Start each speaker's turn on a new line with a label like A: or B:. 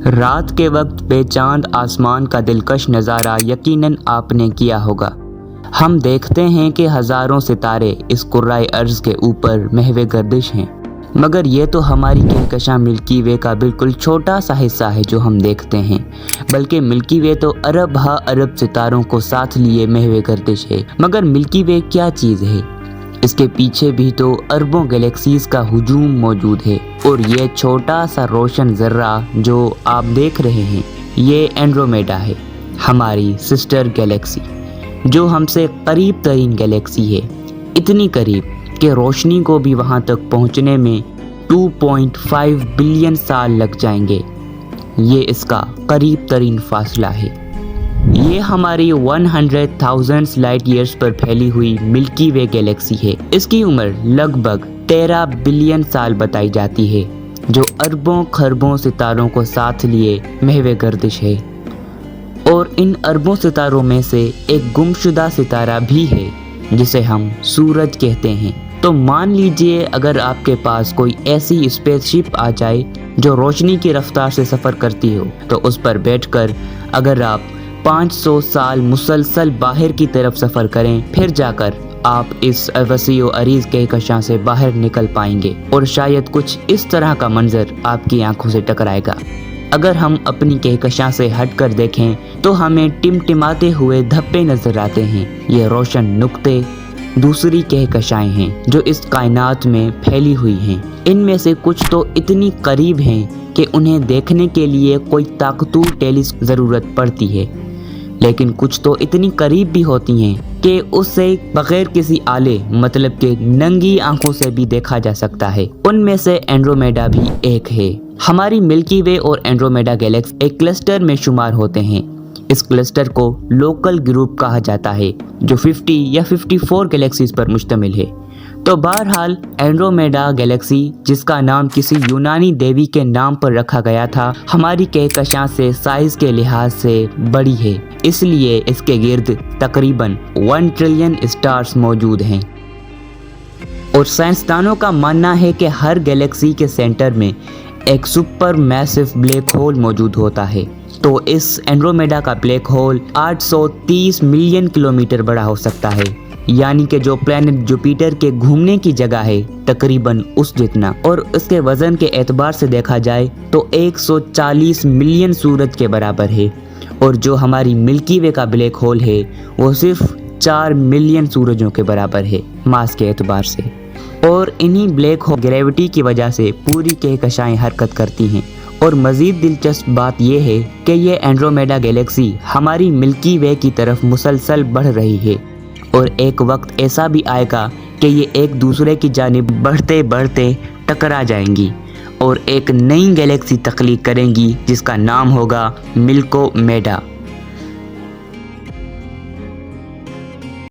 A: رات کے وقت بے چاند آسمان کا دلکش نظارہ یقیناً آپ نے کیا ہوگا۔ ہم دیکھتے ہیں کہ ہزاروں ستارے اس کرۂ ارض کے اوپر محو گردش ہیں، مگر یہ تو ہماری کہکشاں ملکی وے کا بالکل چھوٹا سا حصہ ہے جو ہم دیکھتے ہیں، بلکہ ملکی وے تو ارب ہا ارب ستاروں کو ساتھ لیے محو گردش ہے۔ مگر ملکی وے کیا چیز ہے؟ اس کے پیچھے بھی تو اربوں گلیکسیز کا ہجوم موجود ہے، اور یہ چھوٹا سا روشن ذرہ جو آپ دیکھ رہے ہیں یہ اینڈرومیڈا ہے، ہماری سسٹر گلیکسی، جو ہم سے قریب ترین گلیکسی ہے، اتنی قریب کہ روشنی کو بھی وہاں تک پہنچنے میں 2.5 بلین سال لگ جائیں گے۔ یہ اس کا قریب ترین فاصلہ ہے۔ یہ ہماری 100,000 لائٹ ایئرز پر پھیلی ہوئی ملکی وے گلیکسی ہے۔ اس کی عمر لگ بھگ 13 بلین سال بتائی جاتی ہے، جو اربوں خربوں ستاروں کو ساتھ لیے محو گردش ہے۔ اور ان اربوں ستاروں میں سے ایک گمشدہ ستارہ بھی ہے جسے ہم سورج کہتے ہیں۔ تو مان لیجئے اگر آپ کے پاس کوئی ایسی اسپیس شپ آ جائے جو روشنی کی رفتار سے سفر کرتی ہو، تو اس پر بیٹھ کر اگر آپ 500 سال مسلسل باہر کی طرف سفر کریں، پھر جا کر آپ اس وسیع و عریض کہکشاں سے باہر نکل پائیں گے، اور شاید کچھ اس طرح کا منظر آپ کی آنکھوں سے ٹکرائے گا۔ اگر ہم اپنی کہکشاں سے ہٹ کر دیکھیں تو ہمیں ٹمٹماتے ہوئے دھبے نظر آتے ہیں۔ یہ روشن نقطے دوسری کہکشائیں ہیں جو اس کائنات میں پھیلی ہوئی ہیں۔ ان میں سے کچھ تو اتنی قریب ہیں کہ انہیں دیکھنے کے لیے کوئی طاقتور ٹیلیسکوپ ضرورت پڑتی ہے، لیکن کچھ تو اتنی قریب بھی ہوتی ہیں کہ اسے بغیر کسی آلے مطلب کہ ننگی آنکھوں سے بھی دیکھا جا سکتا ہے۔ ان میں سے اینڈرومیڈا بھی ایک ہے۔ ہماری ملکی وے اور اینڈرومیڈا گیلیکسی ایک کلسٹر میں شمار ہوتے ہیں۔ اس کلسٹر کو لوکل گروپ کہا جاتا ہے جو 50 یا 54 گلیکسیز پر مشتمل ہے۔ تو بہرحال اینڈرومیڈا گلیکسی، جس کا نام کسی یونانی دیوی کے نام پر رکھا گیا تھا، ہماری کہکشاں سے سائز کے لحاظ سے بڑی ہے، اس لیے اس کے گرد تقریباً 1 ٹریلین اسٹارز موجود ہیں۔ اور سائنسدانوں کا ماننا ہے کہ ہر گلیکسی کے سینٹر میں ایک سپر میسو بلیک ہول موجود ہوتا ہے۔ تو اس اینڈرومیڈا کا بلیک ہول 830 ملین کلومیٹر بڑا ہو سکتا ہے، یعنی کہ جو پلانٹ جوپیٹر کے گھومنے کی جگہ ہے تقریباً اس جتنا، اور اس کے وزن کے اعتبار سے دیکھا جائے تو 140 ملین سورج کے برابر ہے۔ اور جو ہماری ملکی وے کا بلیک ہول ہے وہ صرف 4 ملین سورجوں کے برابر ہے ماس کے اعتبار سے۔ اور انہی بلیک ہول گریوٹی کی وجہ سے پوری کہکشائیں حرکت کرتی ہیں۔ اور مزید دلچسپ بات یہ ہے کہ یہ اینڈرومیڈا گلیکسی ہماری ملکی وے کی طرف مسلسل بڑھ رہی ہے، اور ایک وقت ایسا بھی آئے گا کہ یہ ایک دوسرے کی جانب بڑھتے بڑھتے ٹکرا جائیں گی اور ایک نئی گلیکسی تخلیق کریں گی جس کا نام ہوگا ملکو میڈا۔